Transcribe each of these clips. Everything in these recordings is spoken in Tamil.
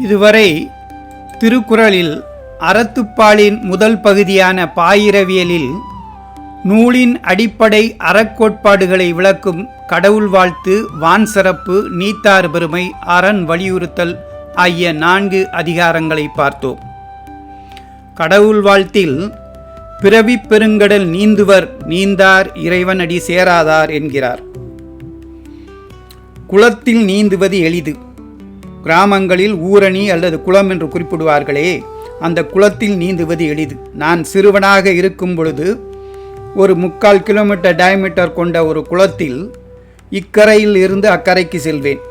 இதுவரை திருக்குறளில் அறத்துப்பாலின் முதல் பகுதியான பாயிரவியலில் நூலின் அடிப்படை அறக்கோட்பாடுகளை விளக்கும் கடவுள் வாழ்த்து, வான் சிறப்பு, நீத்தார் பெருமை, அரண் வலியுறுத்தல் ஆகிய 4 அதிகாரங்களை பார்த்தோம். கடவுள் வாழ்த்தில் பிறவிப் பெருங்கடல் நீந்துவர் நீந்தார் இறைவனடி சேராதார் என்கிறார். குளத்தில் நீந்துவது எளிது. கிராமங்களில் ஊரணி அல்லது குளம் என்று குறிப்பிடுவார்களே, அந்த குளத்தில் நீந்துவது எளிது. நான் சிறுவனாக இருக்கும் பொழுது ஒரு 3/4 கிலோமீட்டர் டயமீட்டர் கொண்ட ஒரு குளத்தில் இக்கரையில் இருந்து அக்கரைக்கு செல்வேன்.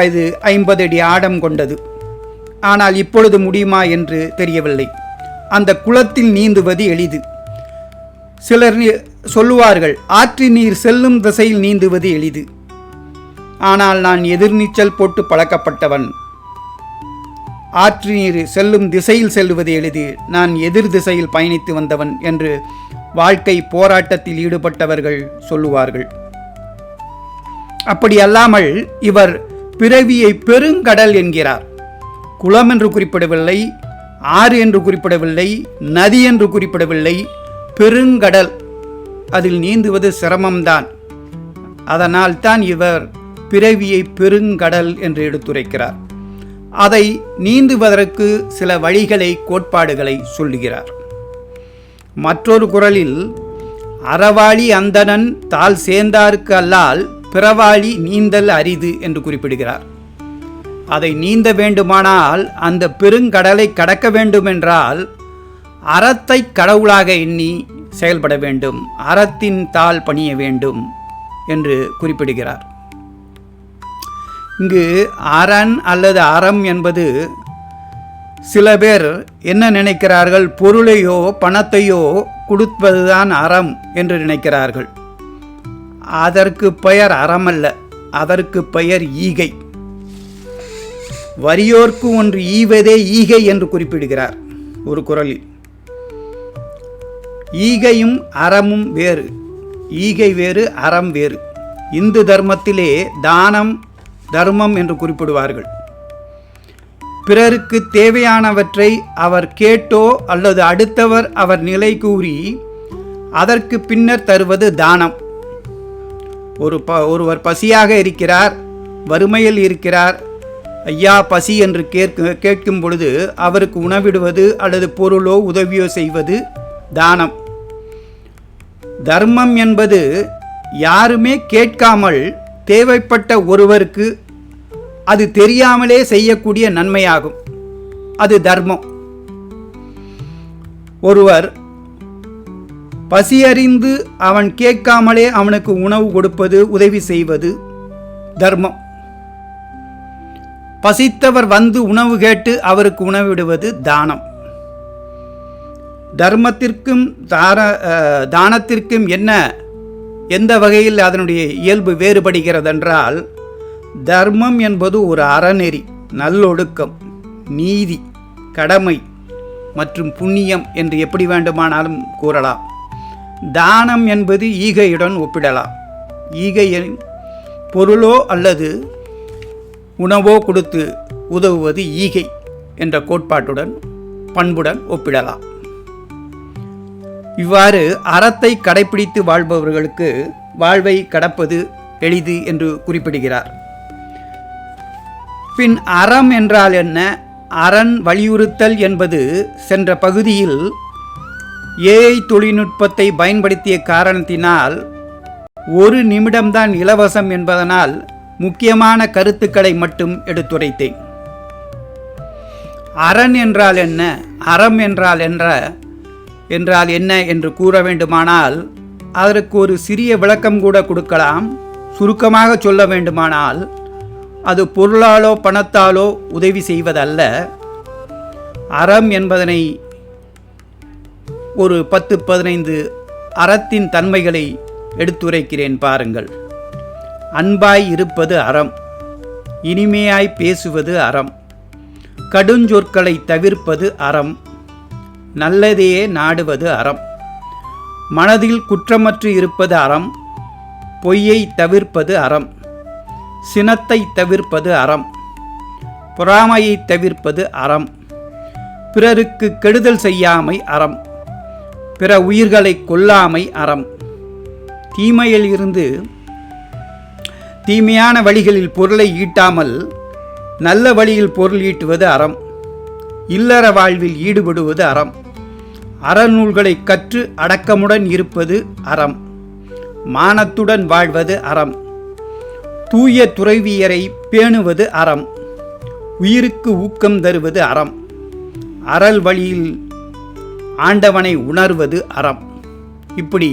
அது 50 அடி ஆழம் கொண்டது. ஆனால் இப்பொழுது முடியுமா என்று தெரியவில்லை. அந்த குளத்தில் நீந்துவது எளிது. சிலர் சொல்லுவார்கள், ஆற்று நீர் செல்லும் திசையில் நீந்துவது எளிது. ஆனால் நான் எதிர்நீச்சல் போட்டு பழக்கப்பட்டவன். ஆற்று நீர் செல்லும் திசையில் செல்லுவது எளிது, நான் எதிர் திசையில் பயணித்து வந்தவன் என்று வாழ்க்கை போராட்டத்தில் ஈடுபட்டவர்கள் சொல்லுவார்கள். அப்படி அல்லாமல் இவர் பிறவியை பெருங்கடல் என்கிறார். குளம் என்று குறிப்பிடவில்லை, ஆறு என்று குறிப்பிடவில்லை, நதி என்று குறிப்பிடவில்லை, பெருங்கடல். அதில் நீந்துவது சிரமம்தான். அதனால் தான் இவர் பிறவியை பெருங்கடல் என்று எடுத்துரைக்கிறார். அதை நீந்துவதற்கு சில வழிகளை, கோட்பாடுகளை சொல்லுகிறார். மற்றொரு குறளில் அறவாளி அந்தணன் தாள் சேர்ந்தார்க்கு அல்லால் பிறவாளி நீந்தல் அரிது என்று குறிப்பிடுகிறார். அதை நீந்த வேண்டுமானால், அந்த பெருங்கடலை கடக்க வேண்டுமென்றால் அறத்தை கடவுளாக எண்ணி செயல்பட வேண்டும், அறத்தின் தாள் பணிய வேண்டும் என்று குறிப்பிடுகிறார். இங்கு அரண் அல்லது அறம் என்பது சில பேர் என்ன நினைக்கிறார்கள், பொருளையோ பணத்தையோ கொடுப்பதுதான் அறம் என்று நினைக்கிறார்கள். அதற்கு பெயர் அறமல்ல, அதற்கு பெயர் ஈகை. வறியோர்க்கு ஒன்று ஈவதே ஈகை என்று குறிப்பிடுகிறார் ஒரு குறளில். ஈகையும் அறமும் வேறு. ஈகை வேறு, அறம் வேறு. இந்து தர்மத்திலே தானம் தர்மம் என்று குறிப்பிடுவார்கள். பிறருக்கு தேவையானவற்றை அவர் கேட்டோ அல்லது அடுத்தவர் அவர் நிலை கூறி அதற்கு பின்னர் தருவது தானம். ஒருவர் பசியாக இருக்கிறார், வறுமையில் இருக்கிறார், ஐயா பசி என்று கேட்கும் பொழுது அவருக்கு உணவிடுவது அல்லது பொருளோ உதவியோ செய்வது தானம். தர்மம் என்பது யாருமே கேட்காமல் தேவைப்பட்ட ஒருவருக்கு அது தெரியாமலே செய்யக்கூடிய நன்மையாகும். அது தர்மம். ஒருவர் பசியறிந்து அவன் கேட்காமலே அவனுக்கு உணவு கொடுப்பது, உதவி செய்வது தர்மம். பசித்தவர் வந்து உணவு கேட்டு அவருக்கு உணவிடுவது தானம். தர்மத்திற்கும் தானத்திற்கும் எந்த வகையில் அதனுடைய இயல்பு வேறுபடுகிறது என்றால், தர்மம் என்பது ஒரு அறநெறி, நல்லொழுக்கம், நீதி, கடமை மற்றும் புண்ணியம் என்று எப்படி வேண்டுமானாலும் கூறலாம். தானம் என்பது ஈகையுடன் ஒப்பிடலாம். ஈகையின் பொருளோ அல்லது உணவோ கொடுத்து உதவுவது ஈகை என்ற கோட்பாட்டுடன், பண்புடன் ஒப்பிடலாம். இவ்வாறு அறத்தை கடைப்பிடித்து வாழ்பவர்களுக்கு வாழ்வை கடப்பது எளிது என்று குறிப்பிடுகிறார். பின் அறம் என்றால் என்ன? அரண் வலியுறுத்தல் என்பது சென்ற பகுதியில் ஏஐ தொழில்நுட்பத்தை பயன்படுத்திய காரணத்தினால் 1 நிமிடம்தான் இலவசம் என்பதனால் முக்கியமான கருத்துக்களை மட்டும் எடுத்துரைத்தேன். அரண் என்றால் என்ன, அறம் என்றால் என்ன என்று கூற வேண்டுமானால் அதற்கு ஒரு சிறிய விளக்கம் கூட கொடுக்கலாம். சுருக்கமாக சொல்ல வேண்டுமானால், அது பொருளாலோ பணத்தாலோ உதவி செய்வதல்ல. அறம் என்பதனை ஒரு 10-15 அறத்தின் தன்மைகளை எடுத்துரைக்கிறேன் பாருங்கள். அன்பாய் இருப்பது அறம், இனிமையாய் பேசுவது அறம், கடுஞ்சொற்களை தவிர்ப்பது அறம், நல்லதையே நாடுவது அறம், மனதில் குற்றமற்று இருப்பது அறம், பொய்யை தவிர்ப்பது அறம், சினத்தை தவிர்ப்பது அறம், பொறாமையை தவிர்ப்பது அறம். பிறருக்கு கெடுதல் செய்யாமை அறம். பிற உயிர்களை கொல்லாமை அறம். தீமையில் இருந்து தீமையான வழிகளில் பொருளை ஈட்டாமல் நல்ல வழியில் பொருள் ஈட்டுவது அறம். இல்லற வாழ்வில் ஈடுபடுவது அறம். அறநூல்களை கற்று அடக்கமுடன் இருப்பது அறம். மானத்துடன் வாழ்வது அறம். தூய துறவியரை பேணுவது அறம். உயிருக்கு ஊக்கம் தருவது அறம். அறல் வழியில் ஆண்டவனை உணர்வது அறம். இப்படி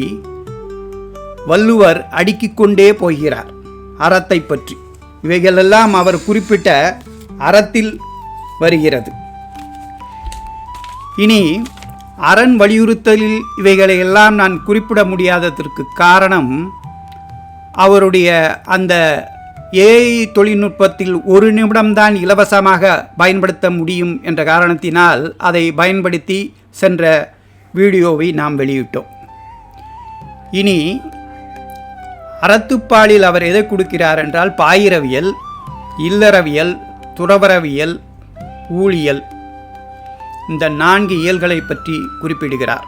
வள்ளுவர் அடுக்கிக் கொண்டே போகிறார் அறத்தை பற்றி. இவைகளெல்லாம் அவர் குறிப்பிட்ட அறத்தில் வருகிறது. இனி அரண் வலியுறுத்தலில் இவைகளை எல்லாம் நான் குறிப்பிட முடியாததற்கு காரணம், அவருடைய அந்த ஏஐ தொழில்நுட்பத்தில் 1 நிமிடம்தான் இலவசமாக பயன்படுத்த முடியும் என்ற காரணத்தினால் அதை பயன்படுத்தி சென்ற வீடியோவை நாம் வெளியிட்டோம். இனி அறத்துப்பாலில் அவர் எதை கொடுக்கிறார் என்றால், பாயிரவியல், இல்லறவியல், துறவரவியல், ஊழியல், இந்த 4 இயல்களை பற்றி குறிப்பிடுகிறார்.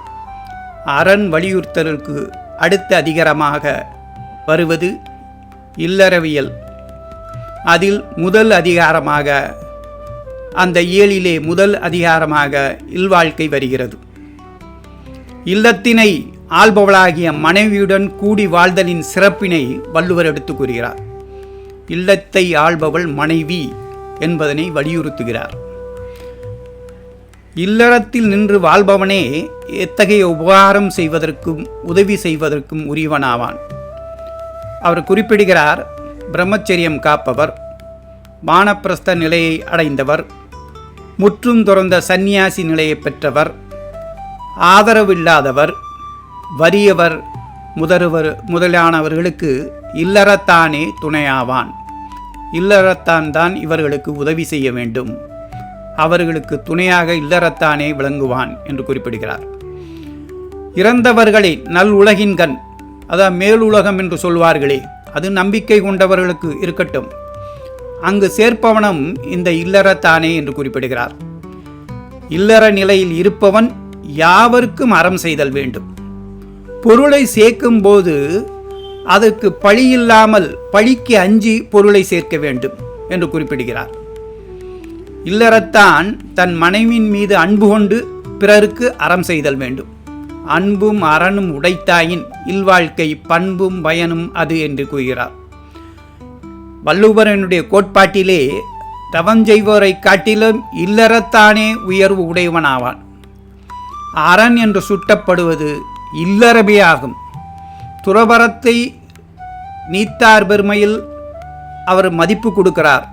அரண் வலியுறுத்தலுக்கு அடுத்த அதிகாரமாக வருவது இல்லறவியல். அதில் முதல் அதிகாரமாக, அந்த இயலிலே முதல் அதிகாரமாக இல்வாழ்க்கை வருகிறது. இல்லத்தினை ஆள்பவளாகிய மனைவியுடன் கூடி வாழ்தலின் சிறப்பினை வள்ளுவர் எடுத்து கூறுகிறார். இல்லத்தை ஆள்பவள் மனைவி என்பதனை வலியுறுத்துகிறார். இல்லறத்தில் நின்று வாழ்பவனே எத்தகைய உபகாரம் செய்வதற்கும் உதவி செய்வதற்கும் உரியவனாவான். அவர் குறிப்பிடுகிறார், பிரம்மச்சரியம் காப்பவர், வானப்பிரஸ்த நிலையை அடைந்தவர், முற்றும் துறந்த சந்நியாசி நிலையை பெற்றவர், ஆதரவில்லாதவர், வறியவர், முதலானவர்களுக்கு இல்லறத்தானே துணையாவான். இல்லறத்தான் தான் இவர்களுக்கு உதவி செய்ய வேண்டும். அவர்களுக்கு துணையாக இல்லறத்தானே விளங்குவான் என்று குறிப்பிடுகிறார். இறந்தவர்களை நல் உலகின் கண், அதான் மேலுலகம் என்று சொல்வார்களே, அது நம்பிக்கை கொண்டவர்களுக்கு இருக்கட்டும், அங்கு சேர்ப்பவனும் இந்த இல்லறத்தானே என்று குறிப்பிடுகிறார். இல்லற நிலையில் இருப்பவன் யாவருக்கும் அறம் செய்தல் வேண்டும். பொருளை சேர்க்கும் போது அதற்கு பழி இல்லாமல் பழிக்கு அஞ்சி பொருளை சேர்க்க வேண்டும் என்று குறிப்பிடுகிறார். இல்லறத்தான் தன் மனைவியின் மீது அன்பு கொண்டு பிறருக்கு அறம் செய்தல் வேண்டும். அன்பும் அரணும் உடைத்தாயின் இல்வாழ்க்கை பண்பும் பயனும் அது என்று கூறுகிறார். வள்ளுவரனுடைய கோட்பாட்டிலே தவம் செய்வோரை காட்டிலும் இல்லறத்தானே உயர்வு உடையவனாவான். அரண் என்று சுட்டப்படுவது இல்லறமே ஆகும். துறவரத்தை நீத்தார் பெருமையில் அவர் மதிப்பு கொடுக்கிறார்.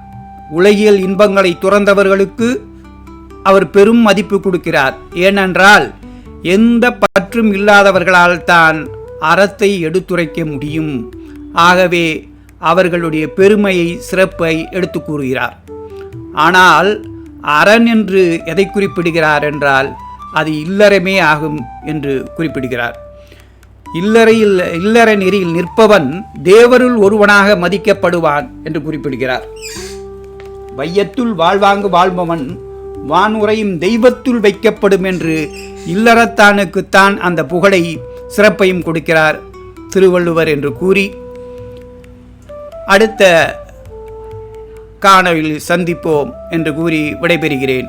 உலகியல் இன்பங்களை துறந்தவர்களுக்கு அவர் பெரும் மதிப்பு கொடுக்கிறார். ஏனென்றால் எந்த பற்றும் இல்லாதவர்களால் தான் அறத்தை எடுத்துரைக்க முடியும். ஆகவே அவர்களுடைய பெருமையை, சிறப்பை எடுத்து கூறுகிறார். ஆனால் அரண் என்று எதை குறிப்பிடுகிறார் என்றால், அது இல்லறமே ஆகும் என்று குறிப்பிடுகிறார். இல்லற நெறியில் நிற்பவன் தேவருள் ஒருவனாக மதிக்கப்படுவான் என்று குறிப்பிடுகிறார். வையத்துள் வாழ்வாங்கு வாழ்பவன் வானுரையும் தெய்வத்துள் வைக்கப்படும் என்று இல்லறத்தானுக்குத்தான் அந்த புகழை, சிறப்பையும் கொடுக்கிறார் திருவள்ளுவர் என்று கூறி, அடுத்த காணொளியில் சந்திப்போம் என்று கூறி விடைபெறுகிறேன்.